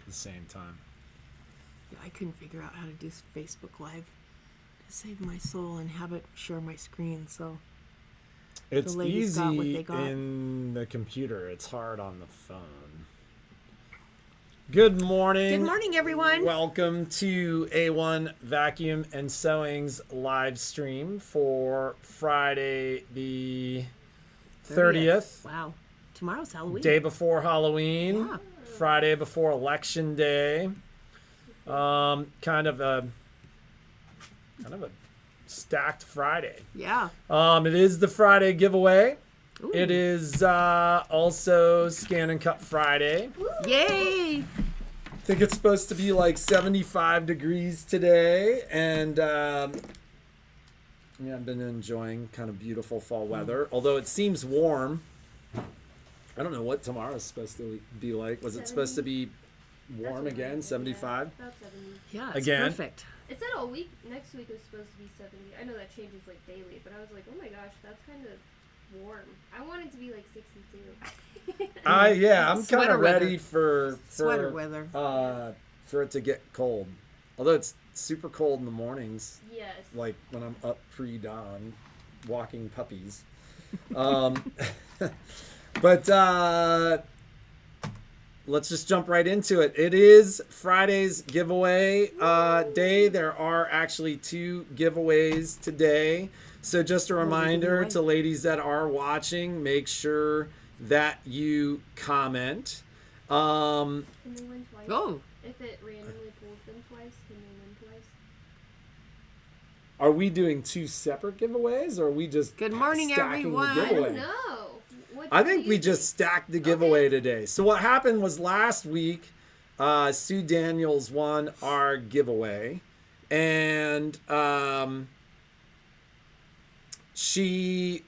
the same time. Yeah, I couldn't figure out how to do Facebook Live to save my soul and have it share my screen. So It's ladies got what easy they got. in the computer. It's hard on the phone. Good morning. Good morning, everyone. Welcome to A1 Vacuum and Sewing's live stream for Friday the 30th. Wow. Tomorrow's Halloween. Day before Halloween. Yeah. Friday before Election Day. Kind of a stacked Friday. Yeah. It is the Friday giveaway. Ooh. It is also Scan and Cut Friday. Yay. I think it's supposed to be like 75 degrees today, and yeah, I've been enjoying kind of beautiful fall weather, although it seems warm. I don't know what tomorrow's supposed to be like. Was 70. It supposed to be warm again, 75? Yeah, about 70. Yeah, it's Again? perfect. It said all week, next week was supposed to be 70. I know that changes like daily, but I was like, oh my gosh, that's kind of warm. I want it to be like 62. Yeah, I'm kind Sweater of ready for Sweater weather. For it to get cold. Although it's super cold in the mornings, Yes. like when I'm up pre-dawn walking puppies. But let's just jump right into it. It is Friday's giveaway day. There are actually 2 giveaways today. So just a reminder to ladies that are watching, make sure that you comment. Can they win twice? Oh. If it randomly pulls them twice, can they win twice? Are we doing 2 separate giveaways, or are we just Good morning, stacking everyone. the I giveaway? don't know. What I do think you we think? just stacked the giveaway today. So what happened was last week, Sue Daniels won our giveaway, and she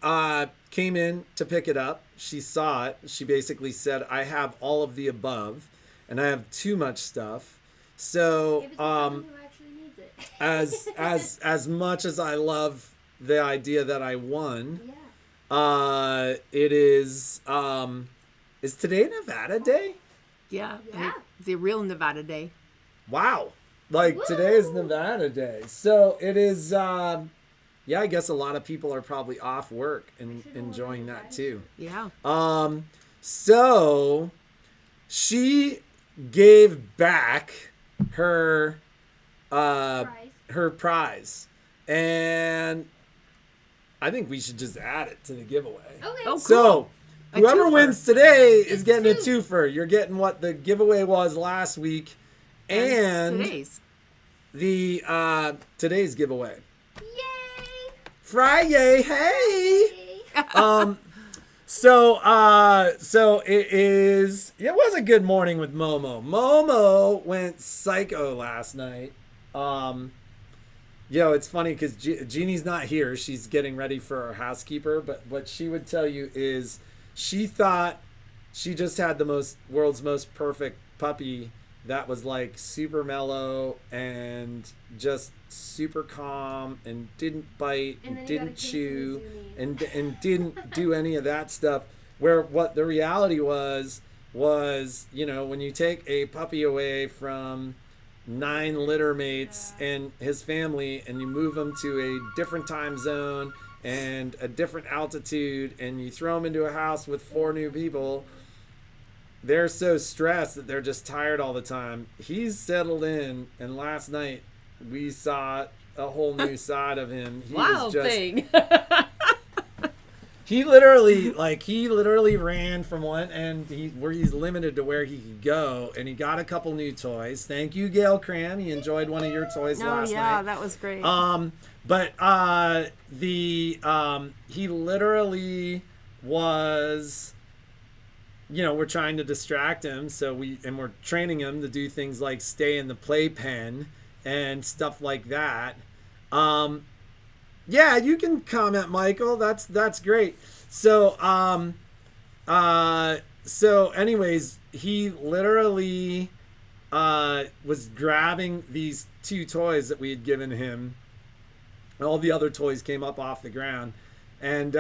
came in to pick it up. She saw it. She basically said, "I have all of the above, and I have too much stuff." So Give it to someone who actually needs it. as much as I love the idea that I won. Yeah. It is today Nevada Day? Yeah. Yeah. The real Nevada Day. Wow. Like today is Nevada Day. So it is yeah, I guess a lot of people are probably off work and enjoying that too. Yeah. So she gave back her her prize. And I think we should just add it to the giveaway. Okay. Oh, cool. So, whoever twofer. wins today is It's getting a 2. twofer. You're getting what the giveaway was last week, and today's. the today's giveaway. Yay! Friyay, hey! Yay! So it is. It was a good morning with Momo. Momo went psycho last night. It's funny because Jeannie's not here. She's getting ready for her housekeeper. But what she would tell you is she thought she just had the world's most perfect puppy that was like super mellow and just super calm and didn't bite And and then he got a didn't case of chew Mizumi. and didn't do any of that stuff. Where what the reality was, when you take a puppy away from 9 litter mates and his family and you move them to a different time zone and a different altitude and you throw them into a house with 4 new people, they're so stressed that they're just tired all the time. He's settled in, and last night we saw a whole new side of him. He was just, thing. He literally ran from one end where he's limited to where he could go, and he got a couple new toys. Thank you, Gail Cram. He enjoyed one of your toys last night. That was great. But he literally was, we're trying to distract him, we're training him to do things like stay in the playpen and stuff like that. Yeah, you can comment, Michael. That's great. So anyways, he literally was grabbing these 2 toys that we had given him. All the other toys came up off the ground, and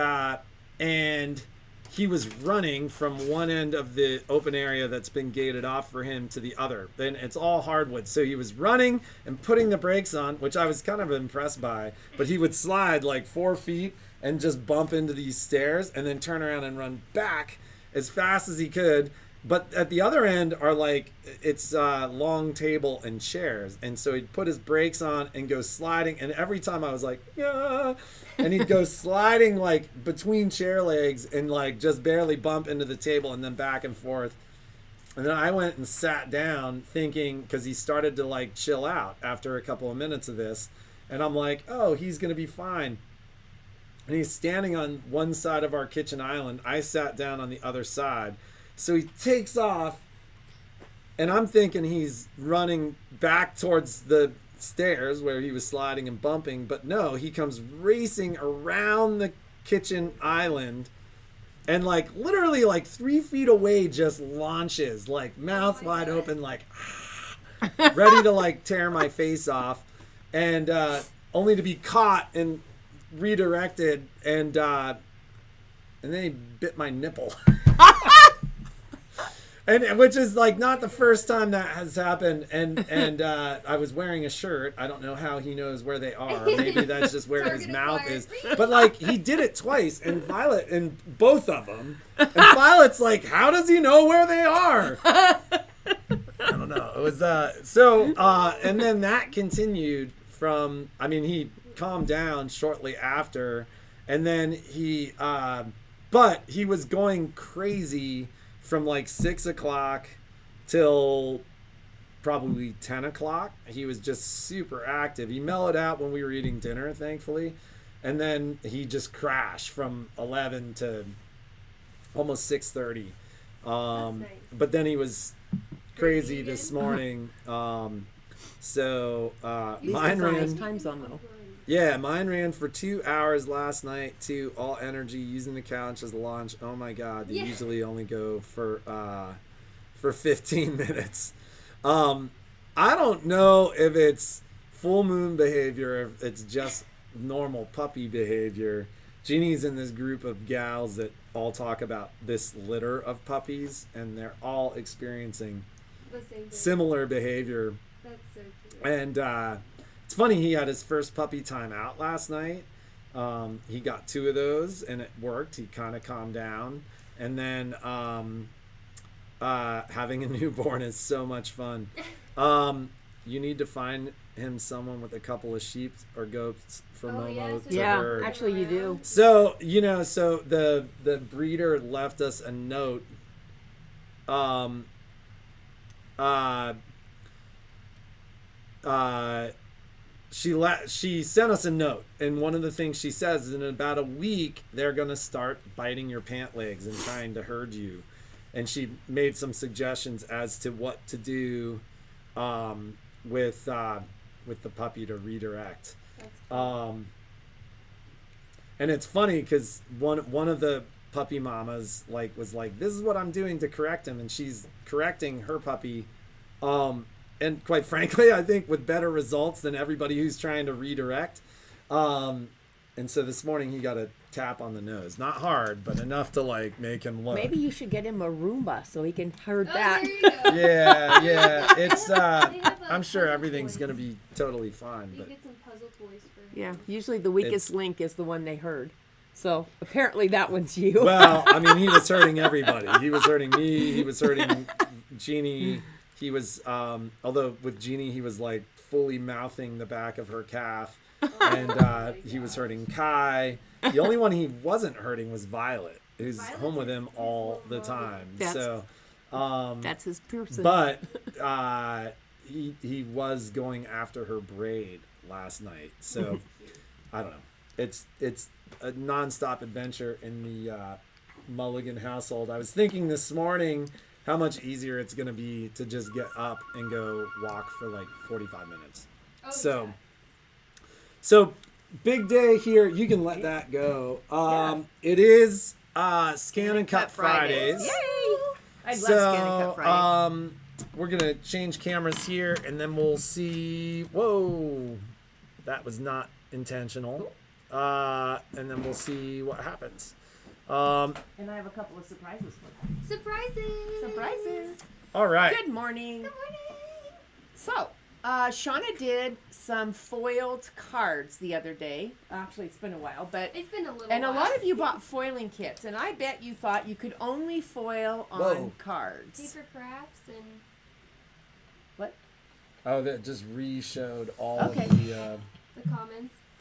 he was running from one end of the open area that's been gated off for him to the other. Then it's all hardwood. So he was running and putting the brakes on, which I was kind of impressed by. But he would slide like 4 feet and just bump into these stairs and then turn around and run back as fast as he could. But at the other end are like, it's long table and chairs. And so he'd put his brakes on and go sliding. And every time I was like, yeah. And he'd go sliding like between chair legs and like just barely bump into the table and then back and forth. And then I went and sat down thinking, because he started to like chill out after a couple of minutes of this. And I'm like, oh, he's going to be fine. And he's standing on one side of our kitchen island. I sat down on the other side. So he takes off, and I'm thinking he's running back towards the stairs where he was sliding and bumping, but no, he comes racing around the kitchen island and like literally like 3 feet away just launches, like mouth wide open, like ready to like tear my face off, and only to be caught and redirected, and then he bit my nipple. And which is like not the first time that has happened, and I was wearing a shirt. I don't know how he knows where they are. Maybe that's just where his mouth is. But like he did it twice, and Violet, and both of them. And Violet's like, how does he know where they are? I don't know. It was and then that continued from. I mean, he calmed down shortly after, and then but he was going crazy from like 6 o'clock till probably 10 o'clock. He was just super active. He mellowed out when we were eating dinner, thankfully. And then he just crashed from 11 to almost 6:30. Nice. But then he was crazy this morning. Mine ran time zone though. Yeah, mine ran for 2 hours last night too, all energy, using the couch as a launch. Oh my God, they usually only go for 15 minutes. I don't know if it's full moon behavior, if it's just normal puppy behavior. Jeannie's in this group of gals that all talk about this litter of puppies, and they're all experiencing similar behavior. That's so cute. And it's funny, he had his first puppy time out last night. He got 2 of those, and it worked. He kind of calmed down. And then having a newborn is so much fun. You need to find him someone with a couple of sheep or goats for Momo to herd. Actually you do. So, so the breeder left us a note. She sent us a note, and one of the things she says is in about a week they're going to start biting your pant legs and trying to herd you. And she made some suggestions as to what to do with the puppy to redirect. And it's funny because one of the puppy mamas was like, this is what I'm doing to correct him, and she's correcting her puppy. And quite frankly, I think with better results than everybody who's trying to redirect. And so this morning he got a tap on the nose. Not hard, but enough to like make him look. Maybe you should get him a Roomba so he can herd that. There you go. Yeah. It's I'm sure everything's going to be totally fine. You But get some puzzle toys for him. Yeah, usually the weakest link is the one they herd. So apparently that one's you. Well, I mean, he was hurting everybody. He was hurting me. He was hurting Jeannie. He was, although with Jeannie, he was like fully mouthing the back of her calf. And he was hurting Kai. The only one he wasn't hurting was Violet, who's home with him all the time. That's his person. But he was going after her braid last night. So I don't know. It's a nonstop adventure in the Mulligan household. I was thinking this morning how much easier it's going to be to just get up and go walk for like 45 minutes. So big day here. You can let that go. It is Scan and Cut Fridays. Yay! I love Scan and Cut Fridays. We're going to change cameras here, and then we'll see. Whoa. That was not intentional. And then we'll see what happens. And I have a couple of surprises for them. Surprises. All right. Good morning. Good morning. So, Shauna did some foiled cards the other day. Actually, it's been a while, but It's been a little and while. a lot of you bought foiling kits, and I bet you thought you could only foil on Whoa. cards. Paper crafts and What? Oh, that just re-showed all Okay. of the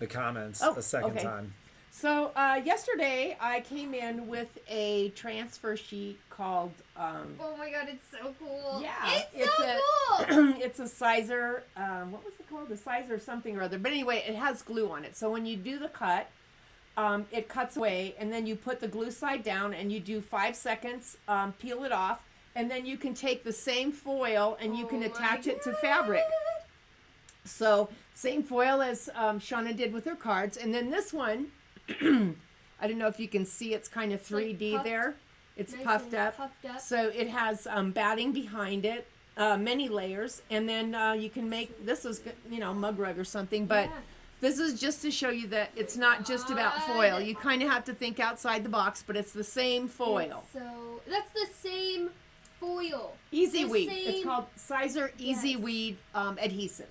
comments. a second okay. time. So yesterday I came in with a transfer sheet called. Oh my god, it's so cool. Yeah, It's so cool. It's a sizer. What was it called? A sizer something or other. But anyway, it has glue on it. So when you do the cut, it cuts away, and then you put the glue side down, and you do 5 seconds. Peel it off, and then you can take the same foil and you can Oh attach my it to fabric. So same foil as Shauna did with her cards, and then this one. I don't know if you can see, it's kind of 3D puffed, there. It's nice puffed and up. puffed up. So it has batting behind it, many layers, and then you can make, this is, mug rug or something, but Yeah. this is just to show you that it's not just about foil. You kind of have to think outside the box, but it's the same foil. So that's the same foil. Easy the Weed. It's same- called Sizer Easy Yes. Weed adhesive.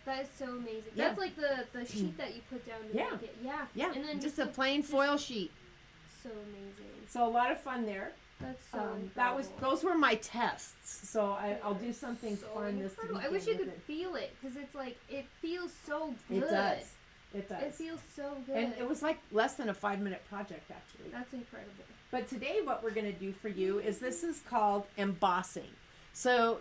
That is so amazing. Yeah. That's like the sheet that you put down to Yeah. make it. Yeah. Yeah, And then just a plain foil sheet. So amazing. So a lot of fun there. That's so Those were my tests. So I'll do something so fun this incredible. weekend. I wish you with could it. feel it because it's like it feels so good. It does. It does. It feels so good. And it was like less than a 5-minute project actually. That's incredible. But today what we're going to do for you is this is called embossing. So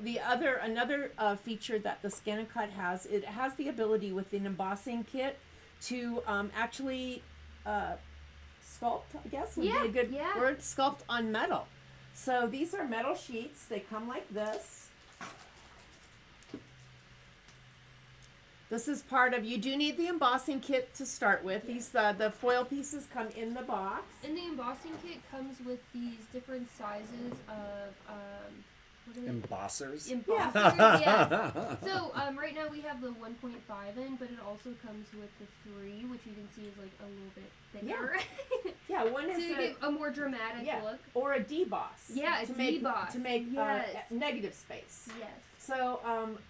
another feature that the Scan and Cut has, it has the ability with an embossing kit to actually sculpt, I guess would be a good word, sculpt on metal. So these are metal sheets. They come like this. This is part of, you do need the embossing kit to start with. These the foil pieces come in the box. And the embossing kit comes with these different sizes of Embossers. Embossers, yes. So right now we have the 1.5 in, but it also comes with the 3, which you can see is like a little bit bigger. Yeah, one So is you get a more dramatic look. or a deboss. Yeah, a deboss. To make Yes. negative space. Yes. So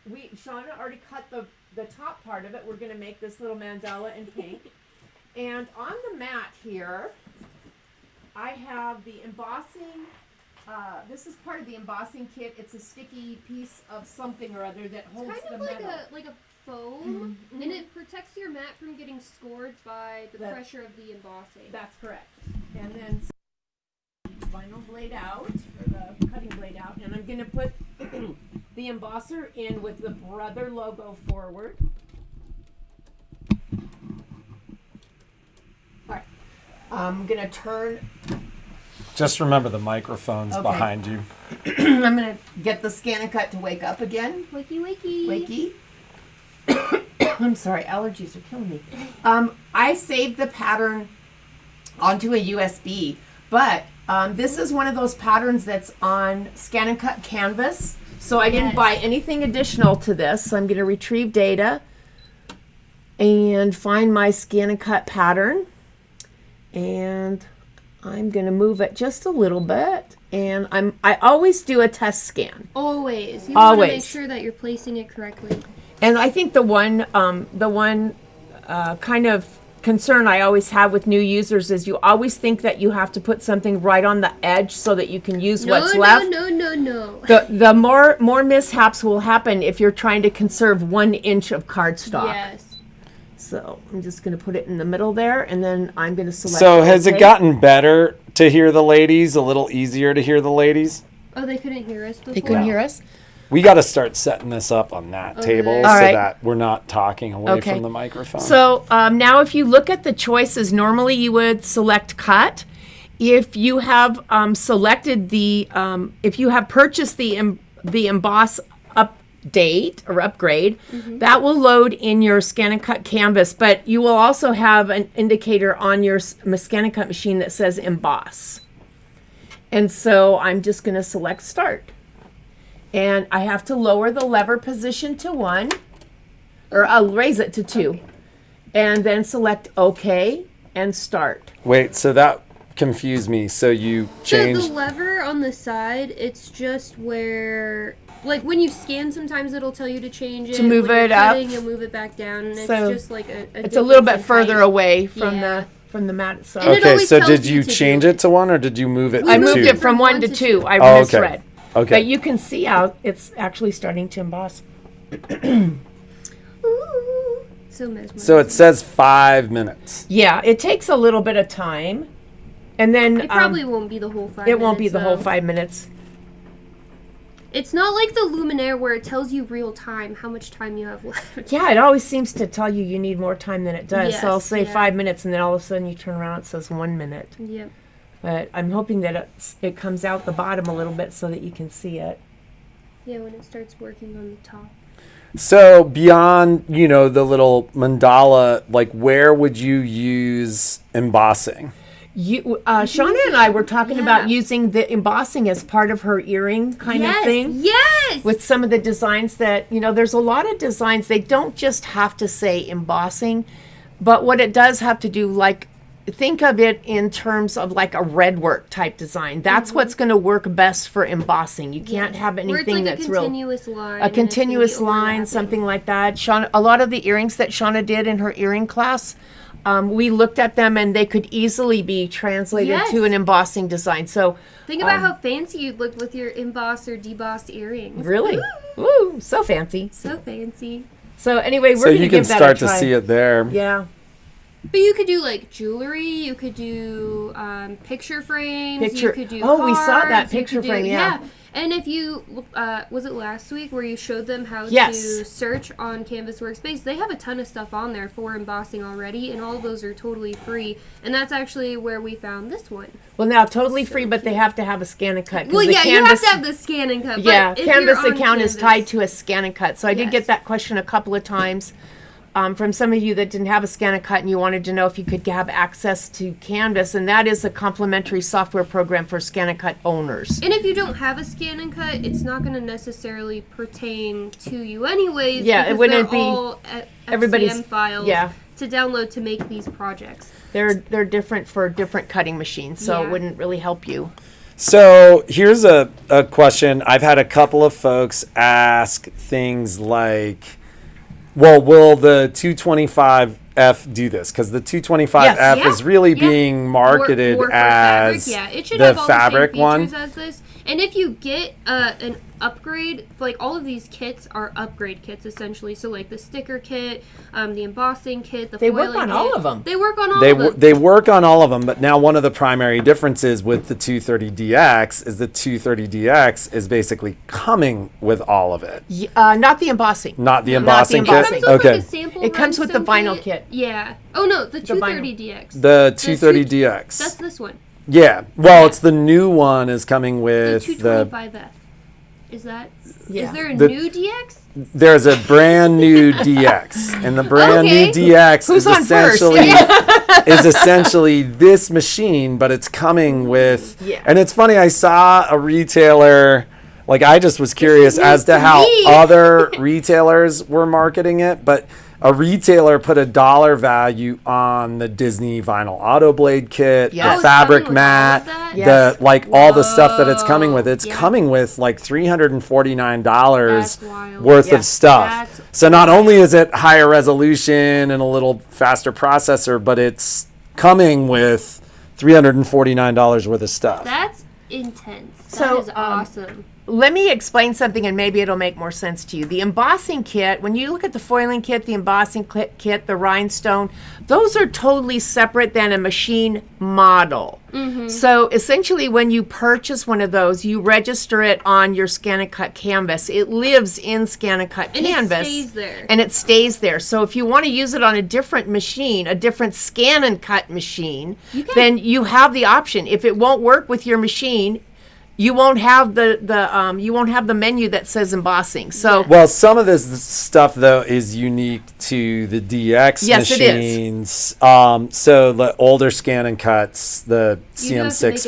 Shauna already cut the top part of it. We're going to make this little mandala in pink. And on the mat here, I have the embossing. This is part of the embossing kit. It's a sticky piece of something or other that holds Kind the of like metal. a foam, and it protects your mat from getting scored by the pressure of the embossing. That's correct. And then vinyl blade out, or the cutting blade out, and I'm going to put the embosser in with the Brother logo forward. All right. I'm going to turn. Just remember the microphone's behind you. I'm going to get the Scan and Cut to wake up again. Wakey, wakey. Wakey. I'm sorry, allergies are killing me. I saved the pattern onto a USB, but this is one of those patterns that's on Scan and Cut canvas. So I didn't buy anything additional to this. So I'm going to retrieve data and find my Scan and Cut pattern. And I'm going to move it just a little bit. And I always do a test scan. Always. You want to make Always. sure that you're placing it correctly. And I think the one kind of concern I always have with new users is you always think that you have to put something right on the edge so that you can use what's left. No. The more mishaps will happen if you're trying to conserve 1 inch of cardstock. Yes. So I'm just going to put it in the middle there, and then I'm going to select. So has OK. it gotten better to hear the ladies? A little easier to hear the ladies? Oh, they couldn't hear us before? They couldn't hear us? We got to start setting this up on that table there. so All right. that we're not talking away Okay. from the microphone. So now if you look at the choices, normally you would select cut. If you have selected if you have purchased the emboss update or upgrade, that will load in your Scan and Cut canvas, but you will also have an indicator on your Scan and Cut machine that says emboss. And so I'm just going to select start. And I have to lower the lever position to 1, or I'll raise it to 2, and then select OK and start. Wait, so that confused me. So you So changed. the lever on the side, it's just where, like when you scan, sometimes it'll tell you to change it. To move when it you're up. cutting, you'll move it back down, and So it's just like a It's a little difference bit in further height. away from Yeah. the mat itself. And it Okay, always so tells did you you to do change it to 1, or did you move it We I to moved 2? it from 1 to 2. I Oh, okay. misread. Okay. But you can see how it's actually starting to emboss. Ooh, so mesmerizing. So it says 5 minutes. Yeah, it takes a little bit of time. And then It probably won't be the whole 5 it won't be minutes, the whole though. 5 minutes. It's not like the Luminaire where it tells you real time how much time you have left. Yeah, it always seems to tell you need more time than it does. so I'll Yes, say yeah. 5 minutes, and then all of a sudden you turn around, it says 1 minute. Yep. But I'm hoping that it comes out the bottom a little bit so that you can see it. Yeah, when it starts working on the top. So beyond, the little mandala, like where would you use embossing? Shauna and I were talking Yeah. about using the embossing as part of her earring kind of thing. Yes. With some of the designs that, there's a lot of designs, they don't just have to say embossing, but what it does have to do, like, think of it in terms of like a red work type design. That's what's going to work best for embossing. You can't have Where it's anything like that's a real. continuous line. A continuous line, something like that. Shauna, a lot of the earrings that Shauna did in her earring class, we looked at them and they could easily be translated Yes. to an embossing design. So Think about how fancy you'd look with your embossed or debossed earrings. really, Ooh, ooh, so fancy. so fancy. So anyway, we're So going to you can give that start a to try. see it there. Yeah, But you could do like jewelry. You could do picture frames. Picture- You could do oh, we saw that cards, you picture could do- frame, yeah. And if you was it last week where you showed them how Yes. to search on Canvas Workspace? They have a ton of stuff on there for embossing already, and all of those are totally free. And that's actually where we found this one. well now totally free, but they have to have a scan and cut. 'cause Well, the yeah, Canvas, you have to have the scan and cut. But yeah, if Canvas you're on account is Canvas- tied to a scan and cut. So I did Yes. get that question a couple of times from some of you that didn't have a scan and cut, and you wanted to know if you could have access to Canvas, and that is a complimentary software program for scan and cut owners. And if you don't have a scan and cut, it's not going to necessarily pertain to you anyways. Yeah, it because wouldn't they're be all everybody's- FCM files yeah. to download to make these projects. They're different for different cutting machines, so Yeah. it wouldn't really help you. So here's a question. I've had a couple of folks ask things like, well, will the 225F do this? Because the 225F Yes. Yeah. is really Yeah. being marketed More for as fabric. Yeah, it should the have all fabric the same one. features as this. And if you get an upgrade, like all of these kits are upgrade kits essentially. So like the sticker kit, the embossing kit, the They work foiling on kit. all of them. They work on all They of them. they work on all of them, but now one of the primary differences with the 230DX is the 230DX is basically coming with all of it. Not the embossing. Not the No, embossing not the kit? It comes with Okay. like a sample It comes with the rhinestone vinyl kit. Yeah. Oh no, the vinyl. 230DX. The 230DX. That's this one. Yeah. Well, it's the new one is coming The with the 225F. Is that? Yeah. Is there a The- new DX? there's a brand new DX, and the brand Okay. new DX Who's is on first? essentially is essentially this machine, but it's coming with. Yeah. And it's funny. I saw a retailer. Like I just was curious news as to to how me. other retailers were marketing it, but a retailer put a dollar value on the Disney vinyl auto blade kit, Yeah. the Oh, it's fabric coming with all mat, of that? Yes. the like all the stuff that it's coming with. Whoa. It's Yeah. coming with like $349 That's wild. worth Yeah. of stuff. That's So not only is it higher resolution and a little faster processor, but it's coming with $349 worth of stuff. That's intense. That So, is awesome. Let me explain something and maybe it'll make more sense to you. The embossing kit, when you look at the foiling kit, the embossing kit, the rhinestone, those are totally separate than a machine model. So essentially when you purchase one of those, you register it on your scan and cut canvas. It lives in scan and cut And it canvas. stays there. And it stays there. So if you want to use it on a different machine, a different scan and cut machine, then you have the option. If it won't work with your machine, you won't have the menu that says embossing. So Well, some of this stuff though is unique to the DX Yes, it is. machines. So the older scan and cuts, the You have to make CM650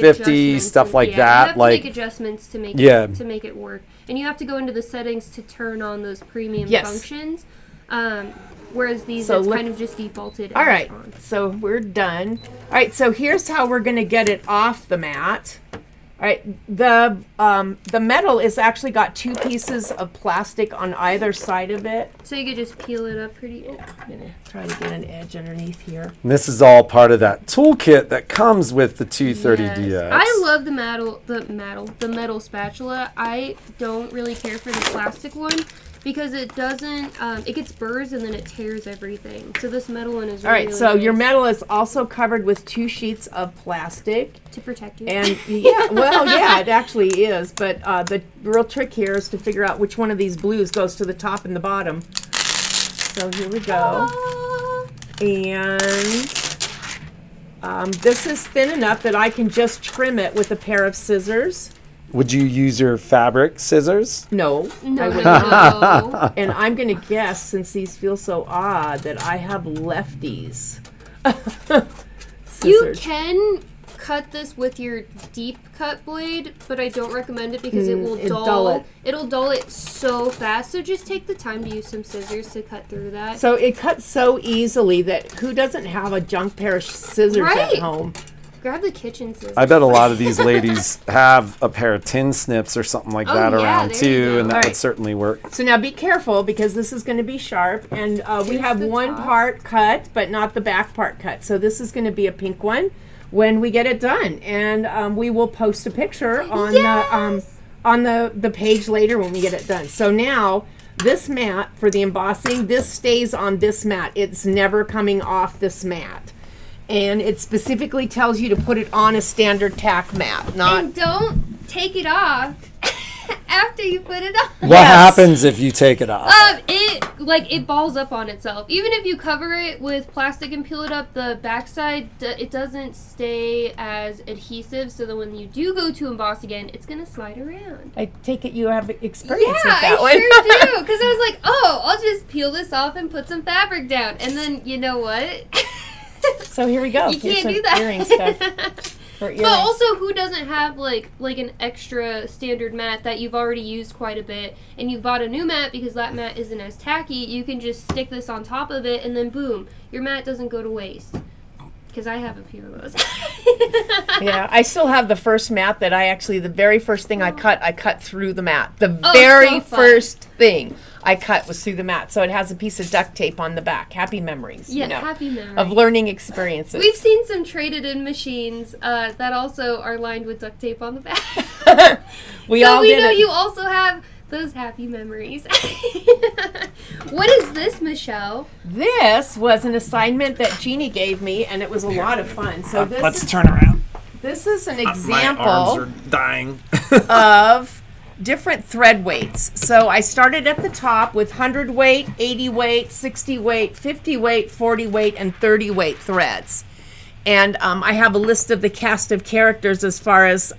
adjustments stuff and- like yeah, that, You have to like make adjustments to make Yeah. it work, and you have to go into the settings to turn on those premium Yes. functions. Whereas these, So it's look- kind of just defaulted. All as right, on. so we're done. All right, so here's how we're going to get it off the mat. All right, the metal is actually got 2 pieces of plastic on either side of it. So you could just peel it up pretty. I'm going to try to get an edge underneath here. And this is all part of that toolkit that comes with the 230DX. Yes. I love the metal spatula. I don't really care for the plastic one because it doesn't. It gets burrs and then it tears everything. So this metal one is All right, really so your nice metal is also covered with 2 sheets of plastic. to protect you. And yeah, well, yeah, it actually is. But the real trick here is to figure out which one of these blues goes to the top and the bottom. So here we go. And this is thin enough that I can just trim it with a pair of scissors. Would you use your fabric scissors? No, no, I no, would no. And I'm going to guess, since these feel so odd, that I have lefties. You Scissors. can cut this with your deep cut blade, but I don't recommend it because it will it'll dull. dull it. It'll dull it so fast. So just take the time to use some scissors to cut through that. So it cuts so easily that who doesn't have a junk pair of scissors Right. at home? Grab the kitchen scissors. I bet a lot of these ladies have a pair of tin snips or something like that yeah, around there you too, go. and that Right. would certainly work. So now be careful because this is going to be sharp, and we Here's have the one top. part cut, but not the back part cut. So this is going to be a pink one when we get it done, and we will post a picture on the page later when we get it done. So now this mat for the embossing, this stays on this mat. It's never coming off this mat. And it specifically tells you to put it on a standard tack mat, not And don't take it off after you put it on. What Yes. happens if you take it off? It balls up on itself. Even if you cover it with plastic and peel it up, the backside it doesn't stay as adhesive. So that when you do go to emboss again, it's gonna slide around. I take it you have experience with that I one. sure do. Because I was like, oh, I'll just peel this off and put some fabric down, and then you know what? So here we go. You Here's can't some do that. earring stuff for earrings. But also, who doesn't have like an extra standard mat that you've already used quite a bit, and you bought a new mat because that mat isn't as tacky? You can just stick this on top of it, and then boom, your mat doesn't go to waste. Because I have a few of those. Yeah, I still have the first mat that the very first thing I cut through the mat. The Oh, very so fun. first thing I cut was through the mat. So it has a piece of duct tape on the back. Happy memories. Yeah, you know, happy memories. of learning experiences. We've seen some traded-in machines that also are lined with duct tape on the back. we So all we did know it. you also have those happy memories. What is this, Michelle? This was an assignment that Jeannie gave me, and it was a lot of fun. So Let's turn around. this is an My example arms are dying. of different thread weights. So I started at the top with 100 weight, 80 weight, 60 weight, 50 weight, 40 weight, and 30 weight threads. And I have a list of the cast of characters as far as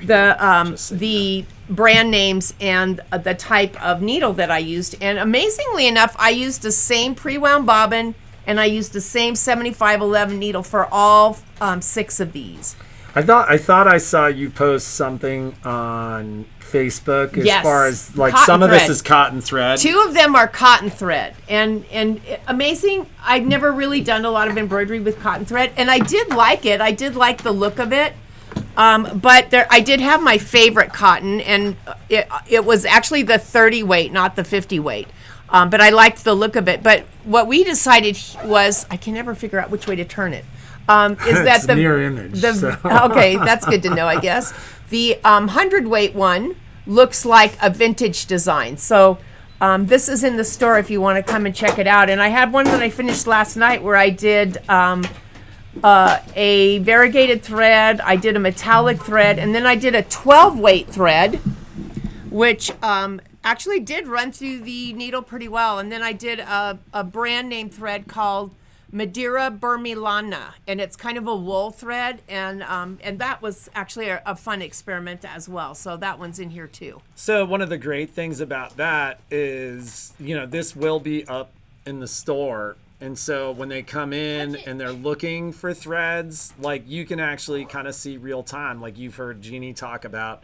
the brand names and the type of needle that I used. And amazingly enough, I used the same pre-wound bobbin and I used the same 7511 needle for all 6 of these. I thought I saw you post something on Facebook as Yes. far as like Cotton some of thread. this is cotton thread. 2 of them are cotton thread, and amazing. I've never really done a lot of embroidery with cotton thread, and I did like it. I did like the look of it, but I did have my favorite cotton, and it was actually the 30 weight, not the 50 weight. But I liked the look of it. But what we decided was, I can never figure out which way to turn it. Is that It's mirror image, so. Okay, that's good to know, I guess. The 100 weight one looks like a vintage design. So this is in the store if you want to come and check it out. And I had one that I finished last night where I did a variegated thread, I did a metallic thread, and then I did a 12 weight thread, which actually did run through the needle pretty well. And then I did a brand name thread called Madeira Burmilana, and it's kind of a wool thread, and that was actually a fun experiment as well. So that one's in here too. So one of the great things about that is, this will be up in the store. And so when they come in and they're looking for threads, like you can actually kind of see real time, like you've heard Jeannie talk about,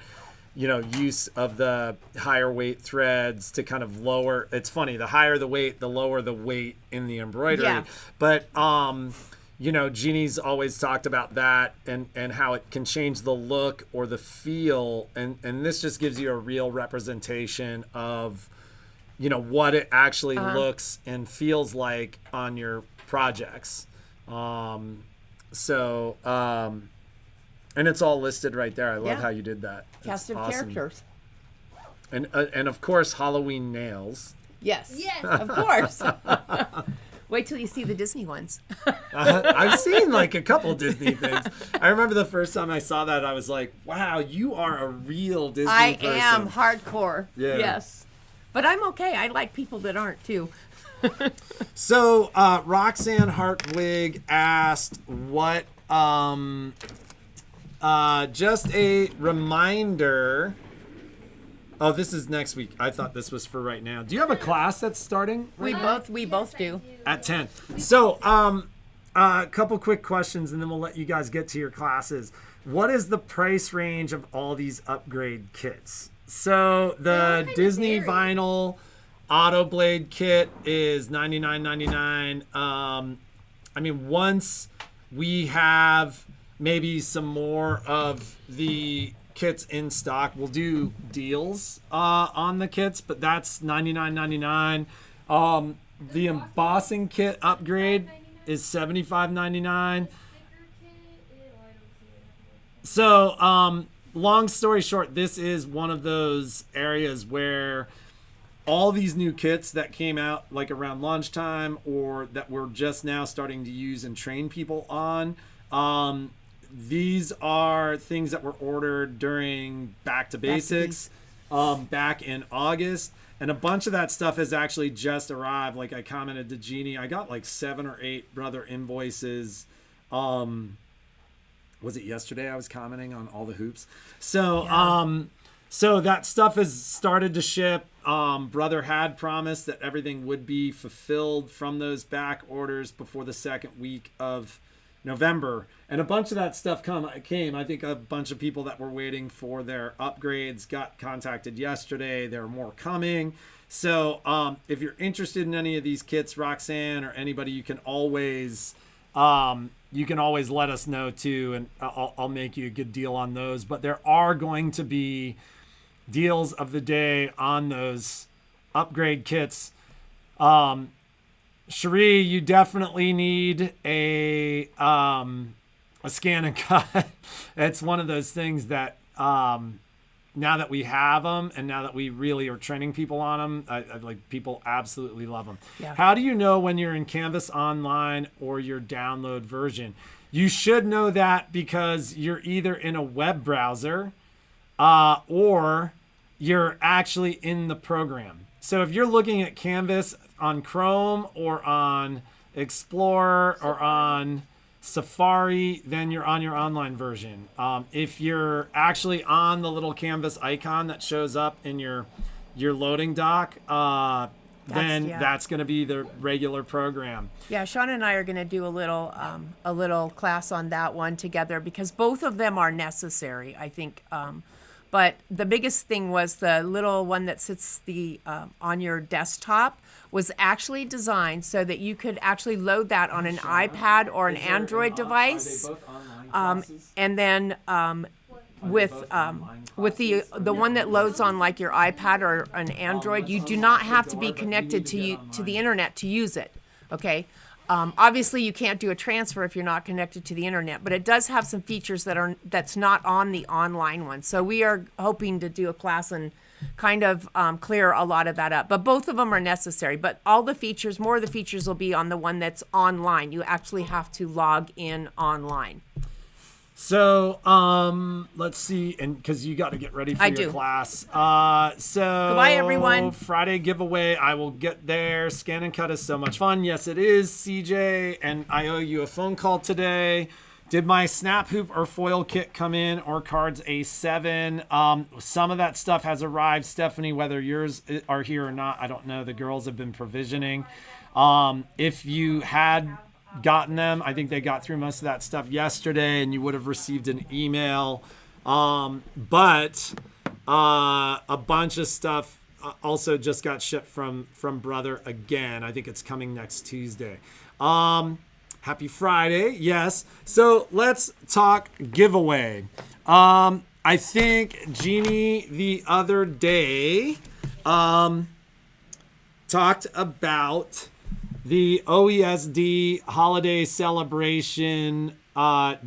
use of the higher weight threads to kind of lower. It's funny, the higher the weight, the lower the weight in the embroidery. Yeah. But Jeannie's always talked about that and how it can change the look or the feel, and this just gives you a real representation of what it actually looks and feels like on your projects. And it's all listed right there. I love how you did that. Cast It's of awesome. characters. And of course Halloween nails. Yes. Yes. Of course. Wait till you see the Disney ones. I've seen like a couple Disney things. I remember the first time I saw that, I was like, wow, you are a real Disney person. I am hardcore. Yeah. Yes. But I'm okay. I like people that aren't too. So Roxanne Hartwig asked what just a reminder. Oh, this is next week. I thought this was for right now. Do you have a class that's starting right now? We both do. At 10. So, a couple quick questions, and then we'll let you guys get to your classes. What is the price range of all these upgrade kits? So, the Disney Vinyl Auto Blade kit is $99.99. I mean, once we have maybe some more of the kits in stock, we'll do deals on the kits, but that's $99.99. The embossing kit upgrade is $75.99. So long story short, this is one of those areas where all these new kits that came out like around lunchtime or that we're just now starting to use and train people on, these are things that were ordered during Back to Basics back in August. And a bunch of that stuff has actually just arrived. Like I commented to Jeannie, I got like 7 or 8 brother invoices. Was it yesterday I was commenting on all the hoops? So so that stuff has started to ship. Brother had promised that everything would be fulfilled from those back orders before the second week of November, and a bunch of that stuff came. I think a bunch of people that were waiting for their upgrades got contacted yesterday. There are more coming. So if you're interested in any of these kits, Roxanne or anybody, you can always let us know too, and I'll make you a good deal on those. But there are going to be deals of the day on those upgrade kits. Cherie, you definitely need a scan and cut. It's one of those things that now that we have them and now that we really are training people on them, I like people absolutely love them. Yeah. How do you know when you're in Canvas Online or your download version? You should know that because you're either in a web browser or you're actually in the program. So if you're looking at Canvas on Chrome or on Explorer or on Safari, then you're on your online version. If you're actually on the little Canvas icon that shows up in your loading dock, then that's going to be the regular program. Yeah, Sean and I are going to do a little class on that one together because both of them are necessary, I think. But the biggest thing was the little one that sits on your desktop was actually designed so that you could actually load that on an iPad or an Android device. Are they both online classes? And then with the one that loads on like your iPad or an Android, you do not have to be connected to the internet to use it. Okay. Obviously, you can't do a transfer if you're not connected to the internet, but it does have some features that's not on the online one. So we are hoping to do a class and kind of clear a lot of that up. But both of them are necessary. But all the features, more of the features will be on the one that's online. You actually have to log in online. So let's see, and because you got to get ready for your class. So goodbye, everyone. Friday giveaway. I will get there. Scan and cut is so much fun. Yes, it is, CJ. And I owe you a phone call today. Did my snap hoop or foil kit come in, or cards A7? Some of that stuff has arrived, Stephanie. Whether yours are here or not, I don't know. The girls have been provisioning. If you had gotten them, I think they got through most of that stuff yesterday and you would have received an email, but A bunch of stuff also just got shipped from Brother again. I think it's coming next Tuesday. Happy Friday. Yes. So let's talk giveaway. I think Jeannie the other day talked about the OESD holiday celebration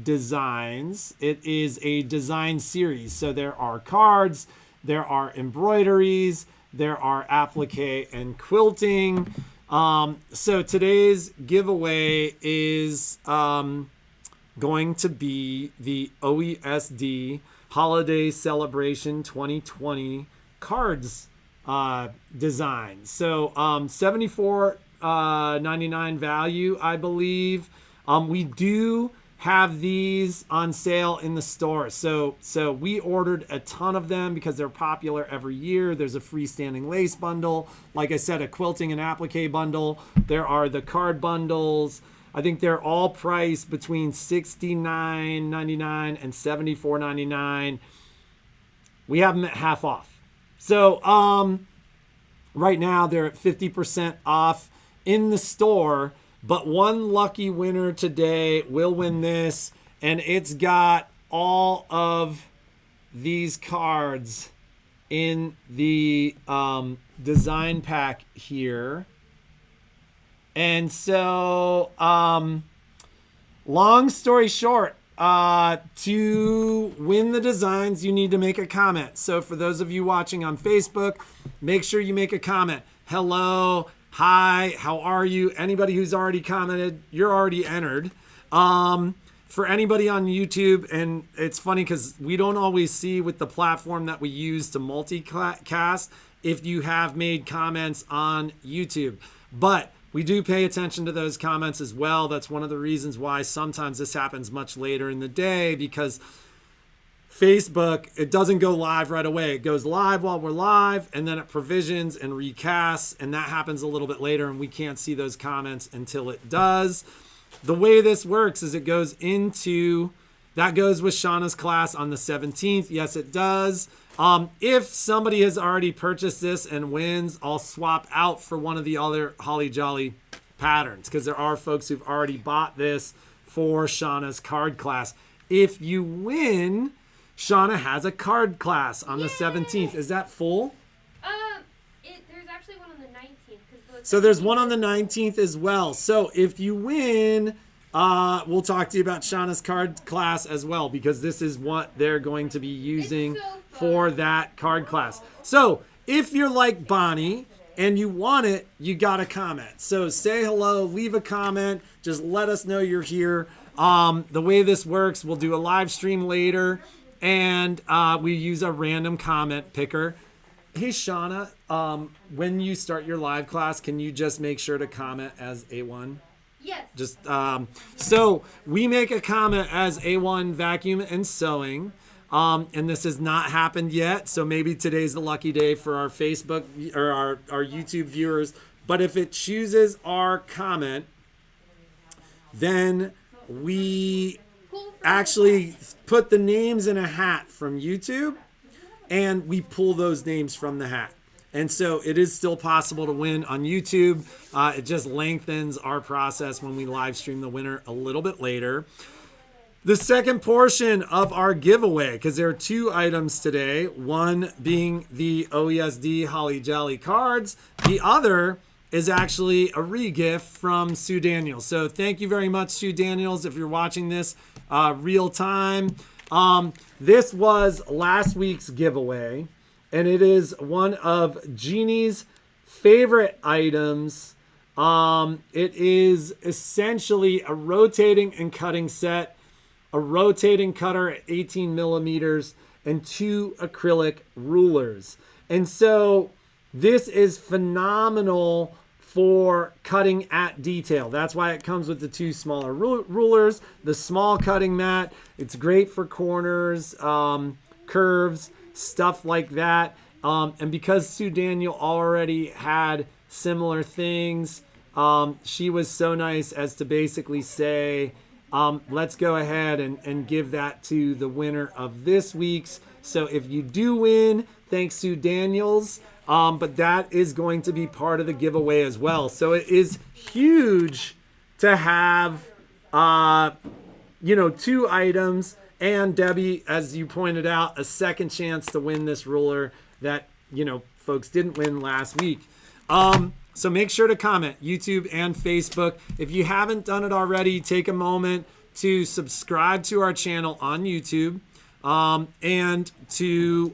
designs. It is a design series. So there are cards, there are embroideries, there are applique and quilting. So today's giveaway is going to be the OESD Holiday Celebration 2020 cards design. So $74.99 value, I believe. We do have these on sale in the store. So we ordered a ton of them because they're popular every year. There's a freestanding lace bundle. Like I said, a quilting and applique bundle. There are the card bundles. I think they're all priced between $69.99 and $74.99. We have them at half off. So right now they're at 50% off in the store. But one lucky winner today will win this, and it's got all of these cards in the design pack here. And so, long story short, to win the designs, you need to make a comment. So for those of you watching on Facebook, make sure you make a comment. Hello. Hi, how are you? Anybody who's already commented, you're already entered. For anybody on YouTube, and it's funny because we don't always see with the platform that we use to multicast if you have made comments on YouTube. But we do pay attention to those comments as well. That's one of the reasons why sometimes this happens much later in the day, because Facebook, it doesn't go live right away. It goes live while we're live, and then it provisions and recasts, and that happens a little bit later, and we can't see those comments until it does. The way this works is it goes into, that goes with Shauna's class on the 17th. Yes, it does. If somebody has already purchased this and wins, I'll swap out for one of the other Holly Jolly patterns, because there are folks who've already bought this for Shauna's card class. If you win, Shauna has a card class on the 17th. Is that full? There's actually one on the 19th. So there's one on the 19th as well. So if you win, we'll talk to you about Shauna's card class as well, because this is what they're going to be using for that card class. So if you're like Bonnie and you want it, you got to comment. So say hello, leave a comment, just let us know you're here. The way this works, we'll do a live stream later. And we use a random comment picker. Hey, Shauna, when you start your live class, can you just make sure to comment as A1? Yes. Just so we make a comment as A1 vacuum and sewing. And this has not happened yet. So maybe today's the lucky day for our Facebook or our YouTube viewers. But if it chooses our comment, then we actually put the names in a hat from YouTube, and we pull those names from the hat. And so it is still possible to win on YouTube. It just lengthens our process when we live stream the winner a little bit later. The second portion of our giveaway, because there are two items today, one being the OESD Holly Jolly cards, the other is actually a re-gift from Sue Daniels. So thank you very much, Sue Daniels, if you're watching this real time. This was last week's giveaway, and it is one of Jeannie's favorite items. It is essentially a rotating and cutting set, a rotating cutter at 18 millimeters, and 2 acrylic rulers. And so this is phenomenal for cutting at detail. That's why it comes with the 2 smaller rulers, the small cutting mat. It's great for corners, curves, stuff like that. And because Sue Daniel already had similar things, she was so nice as to basically say, let's go ahead and give that to the winner of this week's So if you do win, thanks to Daniels, but that is going to be part of the giveaway as well. So it is huge to have, 2 items. And Debbie, as you pointed out, a second chance to win this ruler that, folks didn't win last week. So make sure to comment, YouTube and Facebook. If you haven't done it already, take a moment to subscribe to our channel on YouTube, and to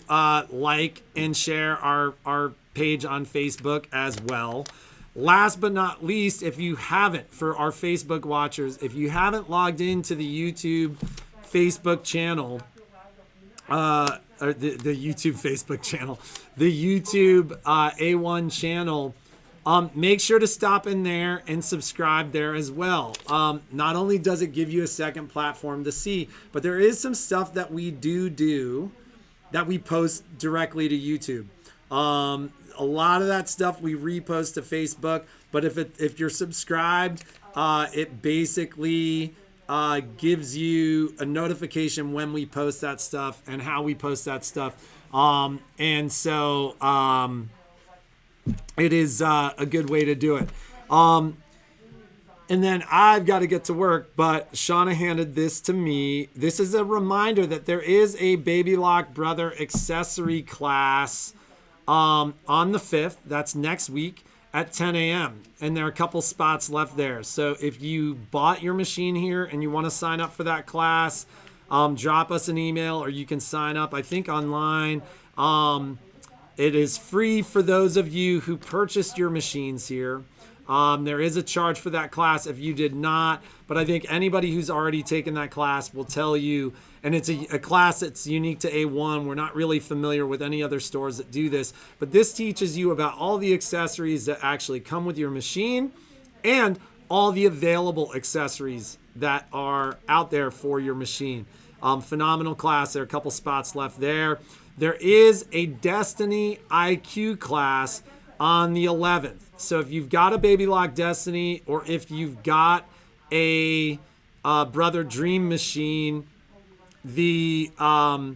like and share our page on Facebook as well. Last but not least, if you haven't, for our Facebook watchers, if you haven't logged into the YouTube Facebook channel, or the YouTube Facebook channel, the YouTube A1 channel, make sure to stop in there and subscribe there as well. Not only does it give you a second platform to see, but there is some stuff that we do that we post directly to YouTube. A lot of that stuff we repost to Facebook, but if you're subscribed, it basically gives you a notification when we post that stuff and how we post that stuff. And so it is a good way to do it. And then I've got to get to work, but Shauna handed this to me. This is a reminder that there is a Baby Lock Brother accessory class on the 5th. That's next week at 10 a.m. And there are a couple spots left there. So if you bought your machine here and you want to sign up for that class, drop us an email, or you can sign up, I think, online. It is free for those of you who purchased your machines here. There is a charge for that class if you did not, but I think anybody who's already taken that class will tell you, and it's a class that's unique to A1. We're not really familiar with any other stores that do this, but this teaches you about all the accessories that actually come with your machine and all the available accessories that are out there for your machine. Phenomenal class. There are a couple spots left there. There is a Destiny IQ class on the 11th. So if you've got a Baby Lock Destiny, or if you've got a Brother Dream machine, these are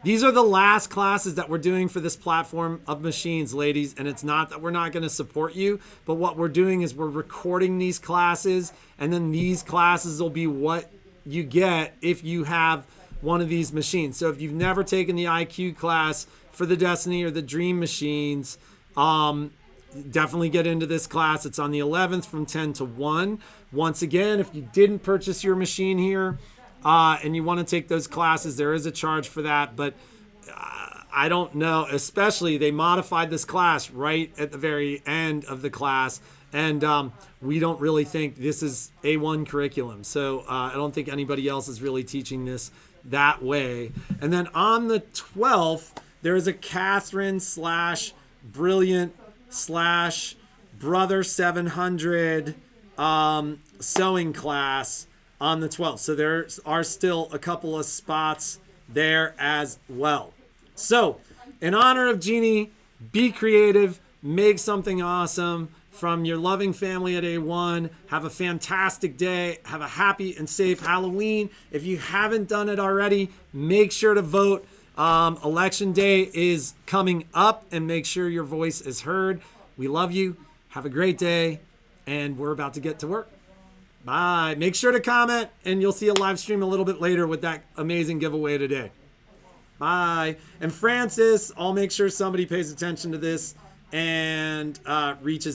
the last classes that we're doing for this platform of machines, ladies. And it's not that we're not going to support you, but what we're doing is we're recording these classes, and then these classes will be what you get if you have one of these machines. So if you've never taken the IQ class for the Destiny or the Dream machines, definitely get into this class. It's on the 11th from 10 to 1. Once again, if you didn't purchase your machine here and you want to take those classes, there is a charge for that. But I don't know, especially they modified this class right at the very end of the class. And we don't really think this is A1 curriculum. So I don't think anybody else is really teaching this that way. And then on the 12th, there is a Catherine / Brilliant / Brother 700 sewing class on the 12th. So there are still a couple of spots there as well. So in honor of Jeannie, be creative, make something awesome from your loving family at A1. Have a fantastic day. Have a happy and safe Halloween. If you haven't done it already, make sure to vote. Election day is coming up, and make sure your voice is heard. We love you. Have a great day, and we're about to get to work. Bye. Make sure to comment, and you'll see a live stream a little bit later with that amazing giveaway today. Bye. And Francis, I'll make sure somebody pays attention to this and reaches